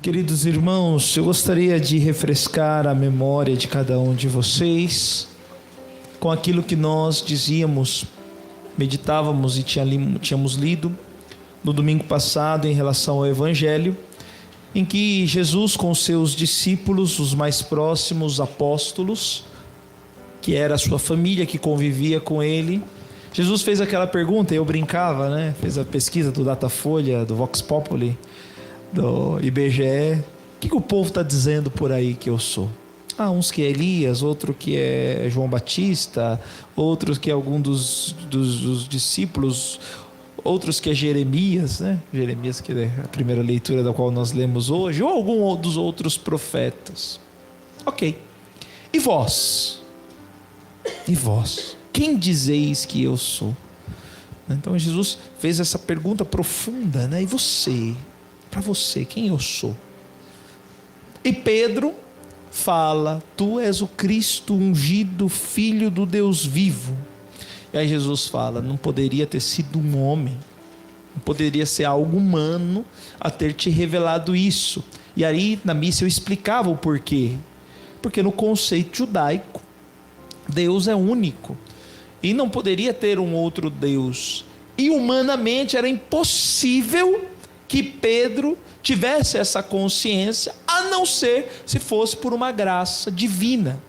Queridos irmãos, eu gostaria de refrescar a memória de cada um de vocês com aquilo que nós dizíamos, meditávamos e tínhamos lido no domingo passado em relação ao Evangelho, em que Jesus com seus discípulos, os mais próximos apóstolos, que era a sua família que convivia com ele, Jesus fez aquela pergunta, eu brincava, né? Fez a pesquisa do Datafolha, do Vox Populi, do IBGE. O que o povo está dizendo por aí que eu sou? Uns que é Elias, outro que é João Batista, outros que é algum dos discípulos, outros que é Jeremias, né? Jeremias, que é a primeira leitura da qual nós lemos hoje, ou algum dos outros profetas. Ok. E vós? E vós? Quem dizeis que eu sou? Então Jesus fez essa pergunta profunda, né? E você? Para você, quem eu sou? E Pedro fala, tu és o Cristo ungido, filho do Deus vivo. E aí Jesus fala, não poderia ter sido um homem, não poderia ser algo humano a ter te revelado isso. E aí na missa eu explicava o porquê. Porque no conceito judaico, Deus é único e não poderia ter um outro Deus. E humanamente era impossível que Pedro tivesse essa consciência, a não ser se fosse por uma graça divina.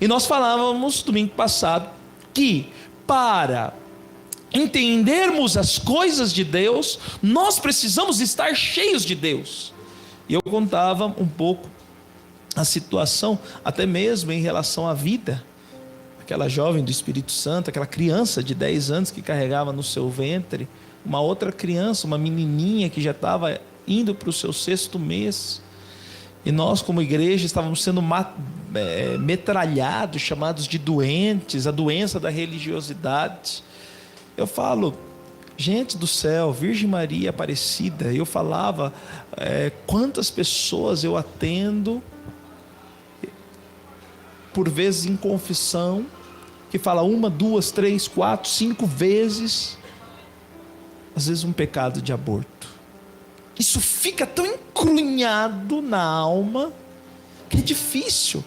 E nós falávamos domingo passado que para entendermos as coisas de Deus, nós precisamos estar cheios de Deus. E eu contava um pouco a situação, até mesmo em relação à vida. Aquela jovem do Espírito Santo, aquela criança de 10 anos que carregava no seu ventre, uma outra criança, uma menininha que já estava indo para o seu 6º mês. E nós como igreja estávamos sendo metralhados, chamados de doentes, a doença da religiosidade. Eu falo, gente do céu, Virgem Maria Aparecida, eu falava quantas pessoas eu atendo, por vezes em confissão, que fala 1, 2, 3, 4, 5 vezes, às vezes um pecado de aborto. Isso fica tão encrunhado na alma que é difícil.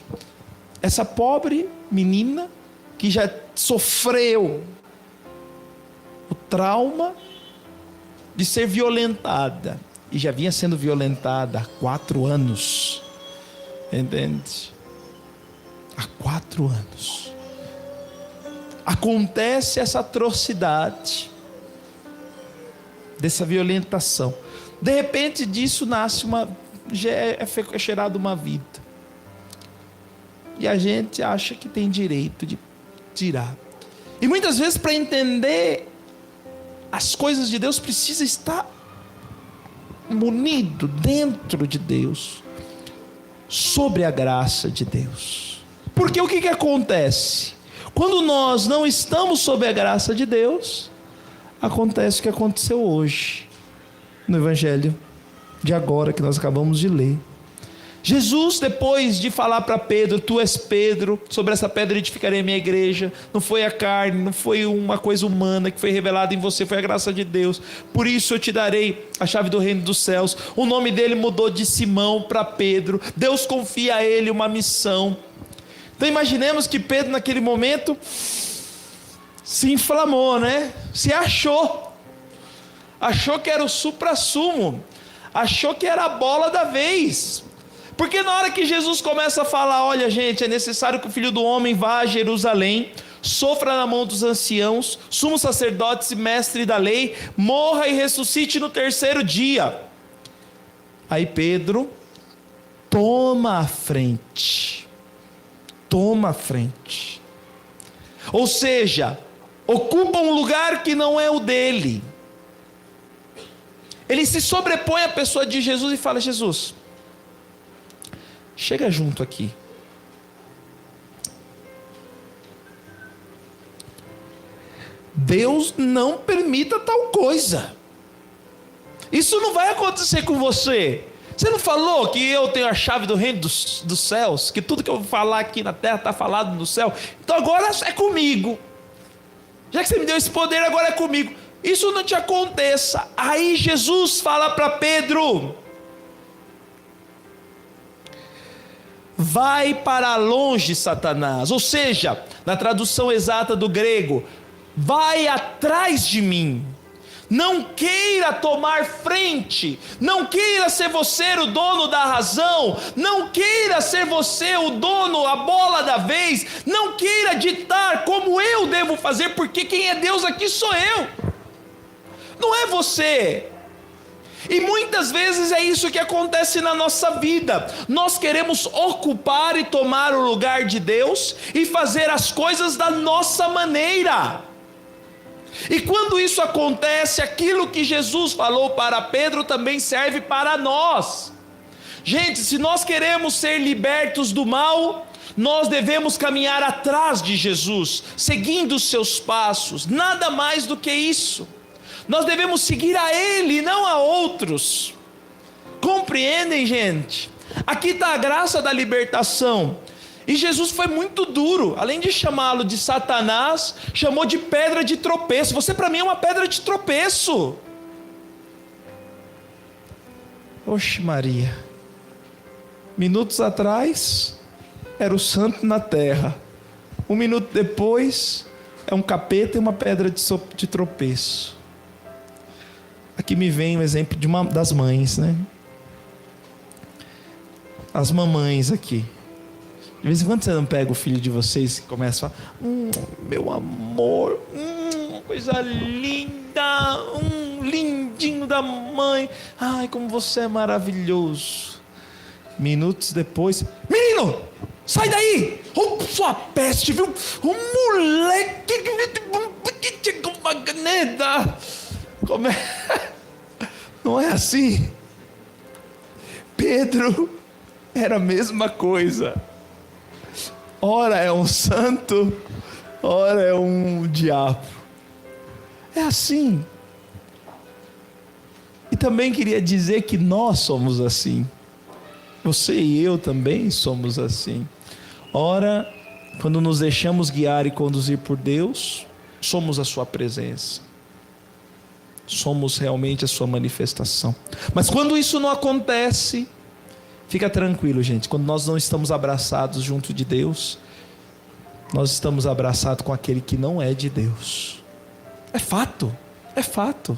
Essa pobre menina que já sofreu o trauma de ser violentada e já vinha sendo violentada há 4 anos, entende? Há 4 anos acontece essa atrocidade, dessa violentação. De repente disso nasce é gerada uma vida. E a gente acha que tem direito de tirar. E muitas vezes, para entender as coisas de Deus, precisa estar munido dentro de Deus, sobre a graça de Deus. Porque o que acontece? Quando nós não estamos sob a graça de Deus, acontece o que aconteceu hoje, no Evangelho de agora, que nós acabamos de ler. Jesus, depois de falar para Pedro, tu és Pedro, sobre essa pedra edificarei a minha igreja, não foi a carne, não foi uma coisa humana que foi revelada em você, foi a graça de Deus, por isso eu te darei a chave do reino dos céus. O nome dele mudou de Simão para Pedro. Deus confia a ele uma missão. Então imaginemos que Pedro naquele momento se inflamou, né? Se achou que era o supra-sumo, achou que era a bola da vez. Porque na hora que Jesus começa a falar, olha gente, é necessário que o Filho do Homem vá a Jerusalém, sofra na mão dos anciãos, sumos sacerdotes e mestre da lei, morra e ressuscite no 3º dia. Aí Pedro toma a frente. Ou seja, ocupa um lugar que não é o dele. Ele se sobrepõe à pessoa de Jesus e fala, Jesus, chega junto aqui. Deus não permita tal coisa. Isso não vai acontecer com você. Você não falou que eu tenho a chave do reino dos céus? Que tudo que eu vou falar aqui na terra está falado no céu? Então agora é comigo. Já que você me deu esse poder, agora é comigo. Isso não te aconteça. Aí Jesus fala para Pedro, vai para longe, Satanás. Ou seja, na tradução exata do grego, vai atrás de mim. Não queira tomar frente, não queira ser você o dono da razão, não queira ser você o dono, a bola da vez, não queira ditar como eu devo fazer, porque quem é Deus aqui sou eu, não é você. E muitas vezes é isso que acontece na nossa vida. Nós queremos ocupar e tomar o lugar de Deus e fazer as coisas da nossa maneira. E quando isso acontece, aquilo que Jesus falou para Pedro também serve para nós. Gente, se nós queremos ser libertos do mal, nós devemos caminhar atrás de Jesus, seguindo os seus passos, nada mais do que isso. Nós devemos seguir a Ele, não a outros. Compreendem, gente? Aqui está a graça da libertação. E Jesus foi muito duro, além de chamá-lo de Satanás, chamou de pedra de tropeço. Você para mim é uma pedra de tropeço. Oxe Maria, minutos atrás era o santo na terra, 1 minuto depois é um capeta e uma pedra de tropeço. Aqui me vem o exemplo de das mães, né? As mamães aqui. De vez em quando você não pega o filho de vocês e começa a falar, meu amor, coisa linda, lindinho da mãe, ai como você é maravilhoso. Minutos depois, menino, sai daí, sua peste, viu? O moleque que chegou uma caneta. Como é? Não é assim? Pedro era a mesma coisa. Ora é um santo, ora é um diabo. É assim. E também queria dizer que nós somos assim. Você e eu também somos assim. Ora, quando nos deixamos guiar e conduzir por Deus, somos a sua presença. Somos realmente a sua manifestação. Mas quando isso não acontece, fica tranquilo, gente. Quando nós não estamos abraçados junto de Deus, nós estamos abraçados com aquele que não é de Deus. É fato, é fato,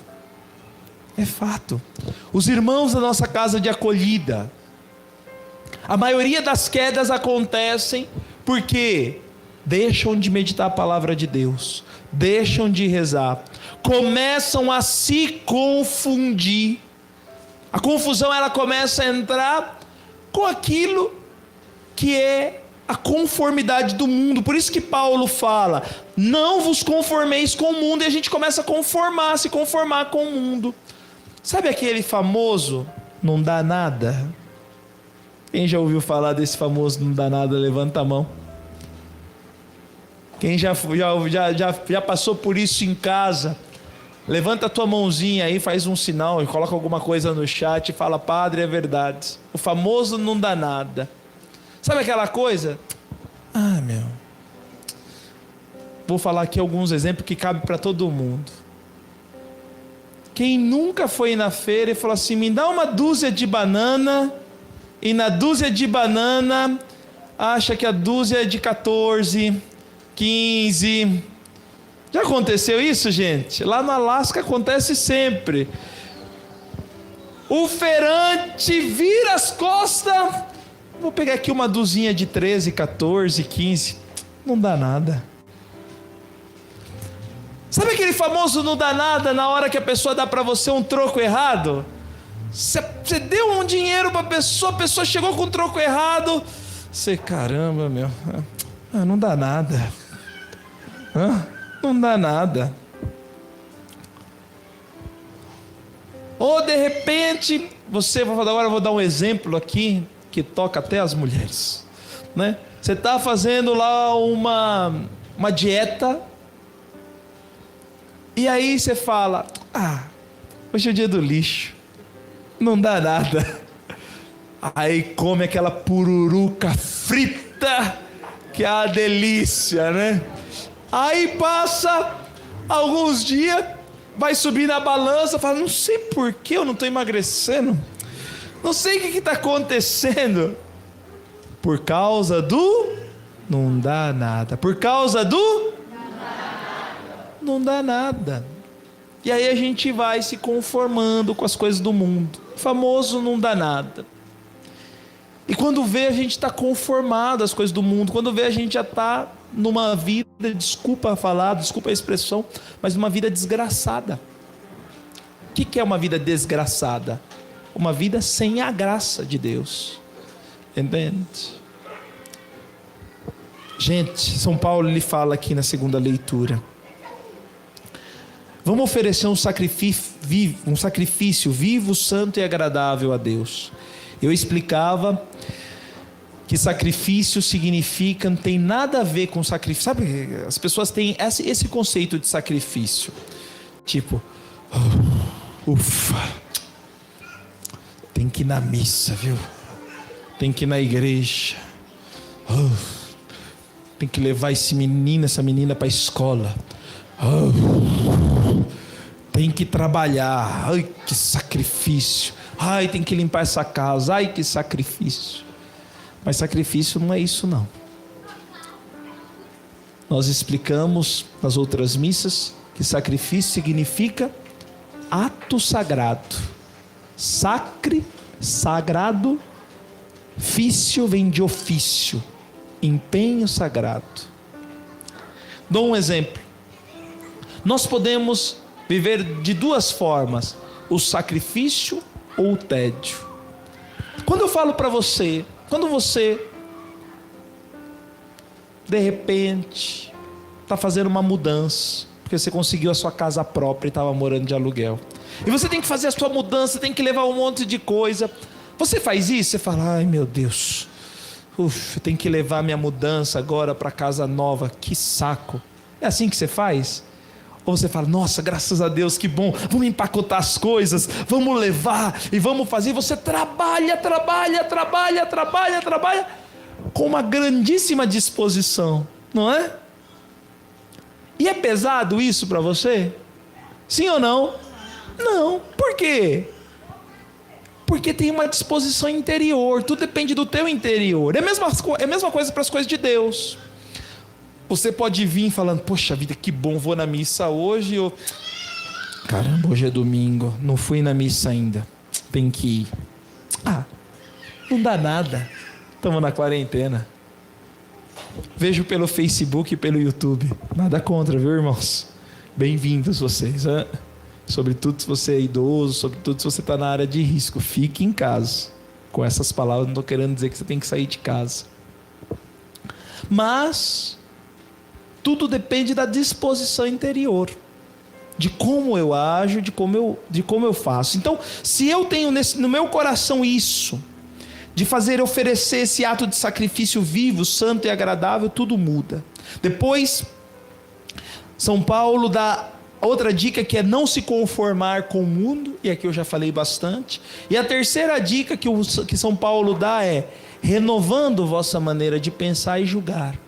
é fato. Os irmãos da nossa casa de acolhida, a maioria das quedas acontecem porque deixam de meditar a palavra de Deus, deixam de rezar, começam a se confundir. A confusão ela começa a entrar com aquilo que é a conformidade do mundo. Por isso que Paulo fala, não vos conformeis com o mundo, e a gente começa a se conformar com o mundo. Sabe aquele famoso não dá nada? Quem já ouviu falar desse famoso não dá nada, levanta a mão. Quem já passou por isso em casa, levanta a tua mãozinha aí, faz um sinal e coloca alguma coisa no chat e fala, padre, é verdade. O famoso não dá nada. Sabe aquela coisa? Vou falar aqui alguns exemplos que cabem para todo mundo. Quem nunca foi na feira e falou assim, me dá uma dúzia de banana, e na dúzia de banana, acha que a dúzia é de 14, 15... Já aconteceu isso, gente? Lá no Alasca acontece sempre. O feirante vira as costas. Vou pegar aqui uma duzinha de 13, 14, 15. Não dá nada. Sabe aquele famoso não dá nada na hora que a pessoa dá para você um troco errado? Você deu um dinheiro para a pessoa chegou com um troco errado. Você, caramba, meu. Não dá nada. Não dá nada. Ou de repente, agora eu vou dar um exemplo aqui que toca até as mulheres, né? Você está fazendo lá uma dieta e aí você fala, hoje é o dia do lixo, não dá nada. Aí come aquela pururuca frita, que é uma delícia, né? Aí passa alguns dias, vai subir na balança, fala, não sei por que eu não estou emagrecendo, não sei o que está acontecendo. Por causa do não dá nada. Por causa do não dá nada. E aí a gente vai se conformando com as coisas do mundo. O famoso não dá nada. E quando vê, a gente está conformado às coisas do mundo. Quando vê, a gente já está numa vida, desculpa falar, desculpa a expressão, mas numa vida desgraçada. O que é uma vida desgraçada? Uma vida sem a graça de Deus. Entende? Gente, São Paulo ele fala aqui na segunda leitura. Vamos oferecer um sacrifício vivo, santo e agradável a Deus. Eu explicava que sacrifício significa, não tem nada a ver com sacrifício. Sabe, as pessoas têm esse conceito de sacrifício. Tipo, ufa, tem que ir na missa, viu? Tem que ir na igreja. Tem que levar essa menina para a escola. Tem que trabalhar. Ai, que sacrifício. Ai, tem que limpar essa casa. Ai, que sacrifício. Mas sacrifício não é isso, não. Nós explicamos nas outras missas que sacrifício significa ato sagrado. Sagrado. Fício vem de ofício. Empenho sagrado. Dou um exemplo. Nós podemos viver de duas formas: o sacrifício ou o tédio. Quando eu falo para você, quando você de repente está fazendo uma mudança, porque você conseguiu a sua casa própria e estava morando de aluguel, e você tem que fazer a sua mudança, tem que levar um monte de coisa, você faz isso, você fala: ai meu Deus, eu tenho que levar minha mudança agora para casa nova, que saco. É assim que você faz? Ou você fala: nossa, graças a Deus, que bom, vamos empacotar as coisas, vamos levar e vamos fazer. E você trabalha com uma grandíssima disposição, não é? E é pesado isso para você? Sim ou não? Não. Por quê? Porque tem uma disposição interior, tudo depende do teu interior. É a mesma coisa para as coisas de Deus. Você pode vir falando: poxa vida, que bom, vou na missa hoje. Caramba, hoje é domingo, não fui na missa ainda, tem que ir. Não dá nada, estamos na quarentena. Vejo pelo Facebook e pelo YouTube. Nada contra, viu, irmãos? Bem-vindos vocês, hein? Sobretudo se você é idoso, sobretudo se você está na área de risco, fique em casa. Com essas palavras, não estou querendo dizer que você tem que sair de casa. Mas tudo depende da disposição interior, de como eu ajo, de como eu faço. Então, se eu tenho no meu coração isso, de oferecer esse ato de sacrifício vivo, santo e agradável, tudo muda. Depois, São Paulo dá outra dica, que é não se conformar com o mundo, e aqui eu já falei bastante. E a terceira dica que São Paulo dá é: renovando vossa maneira de pensar e julgar.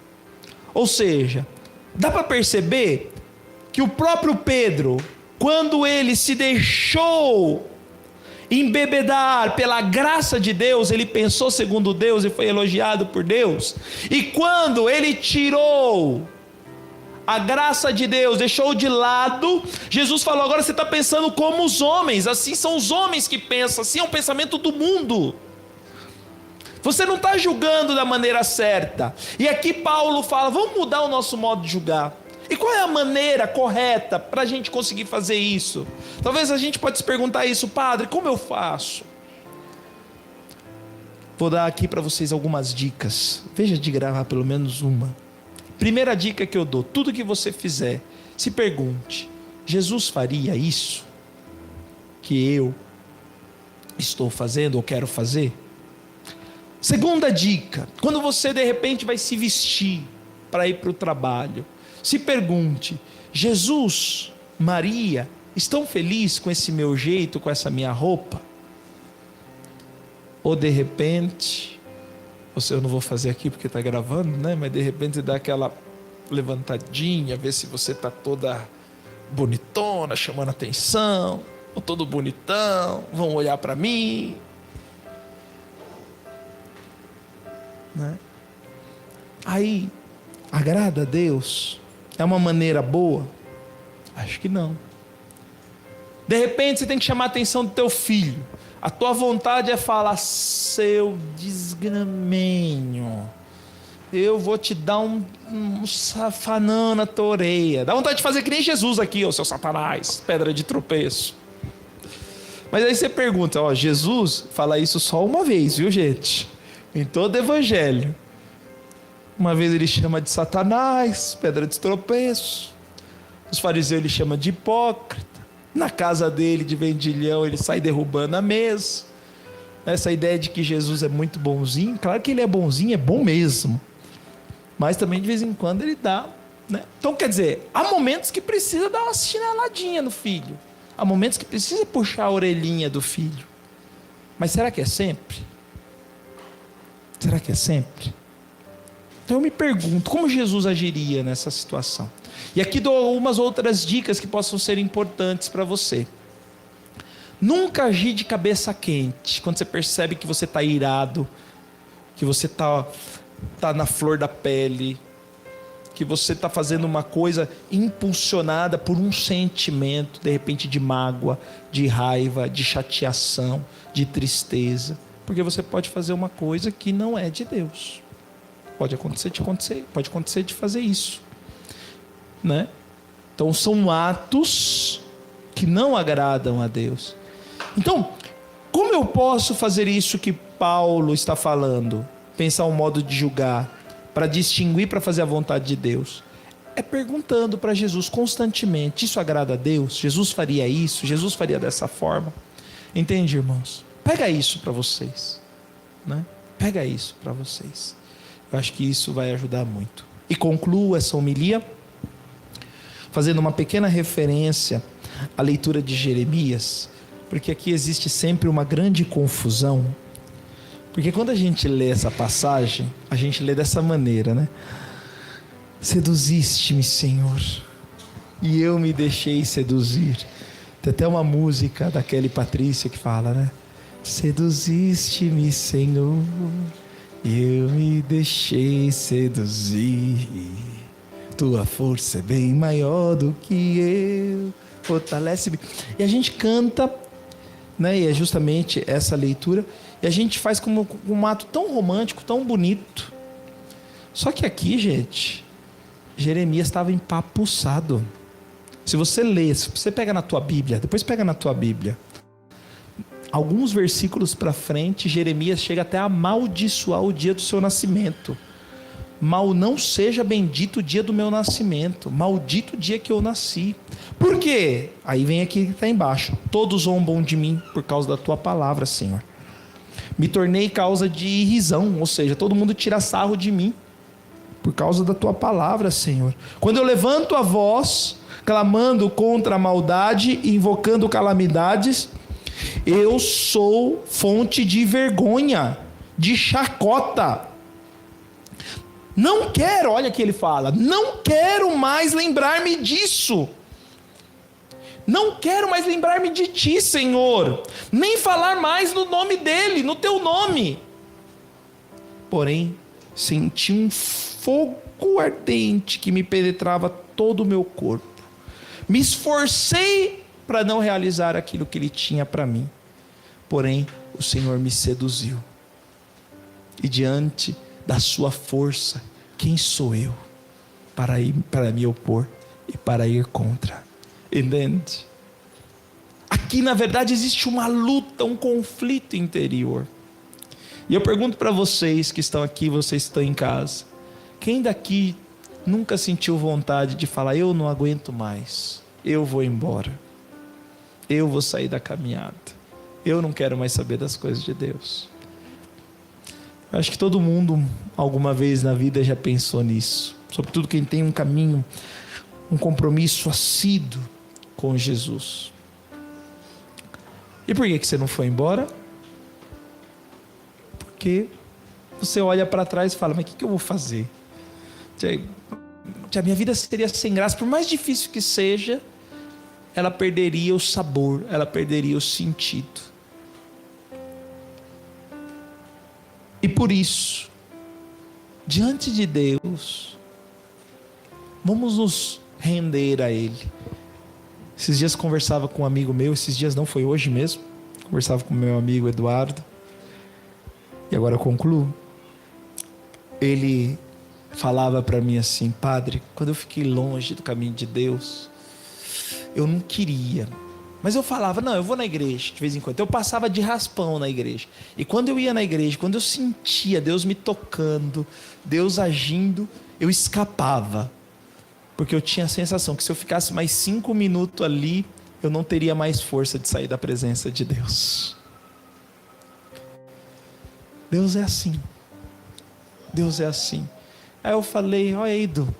Ou seja, dá para perceber que o próprio Pedro, quando ele se deixou embebedar pela graça de Deus, ele pensou segundo Deus e foi elogiado por Deus. E quando ele tirou a graça de Deus, deixou de lado, Jesus falou: agora você está pensando como os homens. Assim são os homens que pensam, assim é o pensamento do mundo. Você não está julgando da maneira certa. E aqui Paulo fala: vamos mudar o nosso modo de julgar. E qual é a maneira correta para a gente conseguir fazer isso? Talvez a gente pode se perguntar isso: padre, como eu faço? Vou dar aqui para vocês algumas dicas. Veja de gravar pelo menos uma. Primeira dica que eu dou: tudo que você fizer, se pergunte: Jesus faria isso que eu estou fazendo ou quero fazer? Segunda dica: quando você de repente vai se vestir para ir para o trabalho, se pergunte: Jesus, Maria, estão felizes com esse meu jeito, com essa minha roupa? Ou de repente, eu não vou fazer aqui porque está gravando, né? Mas de repente dá aquela levantadinha, ver se você está toda bonitona, chamando atenção, ou todo bonitão, vão olhar para mim. né? Aí, agrada a Deus? É uma maneira boa? Acho que não. De repente você tem que chamar a atenção do teu filho. A tua vontade é falar: seu desgramenho, eu vou te dar um safanão na tua orelha. Dá vontade de fazer que nem Jesus aqui, ô seu Satanás, pedra de tropeço. Mas aí você pergunta, ó, Jesus fala isso só uma vez, viu, gente? Em todo evangelho. Uma vez ele chama de Satanás, pedra de tropeço. Os fariseus ele chama de hipócrita. Na casa dele, de vendilhão, ele sai derrubando a mesa. Essa ideia de que Jesus é muito bonzinho, claro que ele é bonzinho, é bom mesmo. Mas também de vez em quando ele dá, né? Então quer dizer, há momentos que precisa dar uma chineladinha no filho. Há momentos que precisa puxar a orelhinha do filho. Mas será que é sempre? Será que é sempre? Então eu me pergunto, como Jesus agiria nessa situação? E aqui dou algumas outras dicas que possam ser importantes para você. Nunca agir de cabeça quente. Quando você percebe que você está irado, que você está na flor da pele, que você está fazendo uma coisa impulsionada por um sentimento, de repente de mágoa, de raiva, de chateação, de tristeza. Porque você pode fazer uma coisa que não é de Deus. Pode acontecer de fazer isso, né? Então são atos que não agradam a Deus. Então, como eu posso fazer isso que Paulo está falando? Pensar um modo de julgar, para distinguir, para fazer a vontade de Deus. É perguntando para Jesus constantemente: isso agrada a Deus? Jesus faria isso? Jesus faria dessa forma? Entende, irmãos? Pega isso para vocês, né? Pega isso para vocês. Eu acho que isso vai ajudar muito. E concluo essa homilia fazendo uma pequena referência à leitura de Jeremias, porque aqui existe sempre uma grande confusão. Porque quando a gente lê essa passagem, a gente lê dessa maneira, né? Seduziste-me, Senhor, e eu me deixei seduzir. Tem até uma música da Kelly Patrícia que fala, né? Seduziste-me, Senhor, eu me deixei seduzir. Tua força é bem maior do que eu, fortalece-me. E a gente canta, né? E é justamente essa leitura. E a gente faz como um ato tão romântico, tão bonito. Só que aqui, gente, Jeremias estava empapuçado. Se você lê, se você pega na tua Bíblia, depois pega na tua Bíblia, alguns versículos para frente, Jeremias chega até a amaldiçoar o dia do seu nascimento. Mal não seja bendito o dia do meu nascimento, maldito o dia que eu nasci. Por quê? Aí vem aqui que está embaixo: todos zombam de mim por causa da tua palavra, Senhor. Me tornei causa de irrisão, ou seja, todo mundo tira sarro de mim por causa da tua palavra, Senhor. Quando eu levanto a voz, clamando contra a maldade e invocando calamidades, eu sou fonte de vergonha, de chacota. Não quero, olha que ele fala, não quero mais lembrar-me disso. Não quero mais lembrar-me de ti, Senhor, nem falar mais no nome dele, no teu nome. Porém, senti um fogo ardente que me penetrava todo o meu corpo. Me esforcei para não realizar aquilo que ele tinha para mim. Porém, o Senhor me seduziu. E diante da sua força, quem sou eu para me opor e para ir contra? Entende? Aqui na verdade existe uma luta, um conflito interior. E eu pergunto para vocês que estão aqui, vocês que estão em casa, quem daqui nunca sentiu vontade de falar: eu não aguento mais, eu vou embora, eu vou sair da caminhada, eu não quero mais saber das coisas de Deus? Eu acho que todo mundo alguma vez na vida já pensou nisso, sobretudo quem tem um caminho, um compromisso assíduo com Jesus. E por que você não foi embora? Porque você olha para trás e fala: mas o que eu vou fazer? A minha vida seria sem graça. Por mais difícil que seja, ela perderia o sabor, ela perderia o sentido. E por isso, diante de Deus. Vamos nos render a Ele. Esses dias conversava com um amigo meu, esses dias não, foi hoje mesmo. Conversava com meu amigo Eduardo. E agora eu concluo. Ele falava para mim assim: padre, quando eu fiquei longe do caminho de Deus, eu não queria. Mas eu falava, não, eu vou na igreja de vez em quando. Eu passava de raspão na igreja. E quando eu ia na igreja, quando eu sentia Deus me tocando, Deus agindo, eu escapava. Porque eu tinha a sensação que se eu ficasse mais 5 minutos ali, eu não teria mais força de sair da presença de Deus. Deus é assim. Deus é assim. Aí eu falei, ó Eido,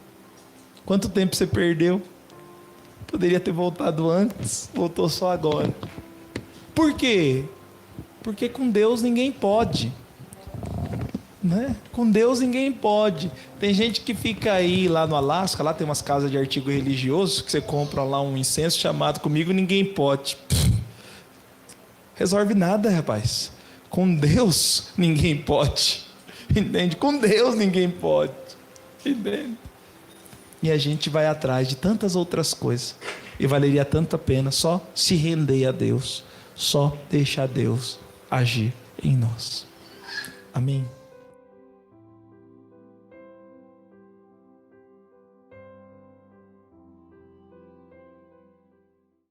quanto tempo você perdeu? Poderia ter voltado antes, voltou só agora. Por quê? Porque com Deus ninguém pode. Né? Com Deus ninguém pode. Tem gente que fica aí lá no Alasca, lá tem umas casas de artigo religioso, que você compra lá um incenso chamado Comigo Ninguém Pode. Resolve nada, rapaz. Com Deus ninguém pode. Entende? Com Deus ninguém pode. Entende? E a gente vai atrás de tantas outras coisas. E valeria tanto a pena só se render a Deus. Só deixar Deus agir em nós. Amém.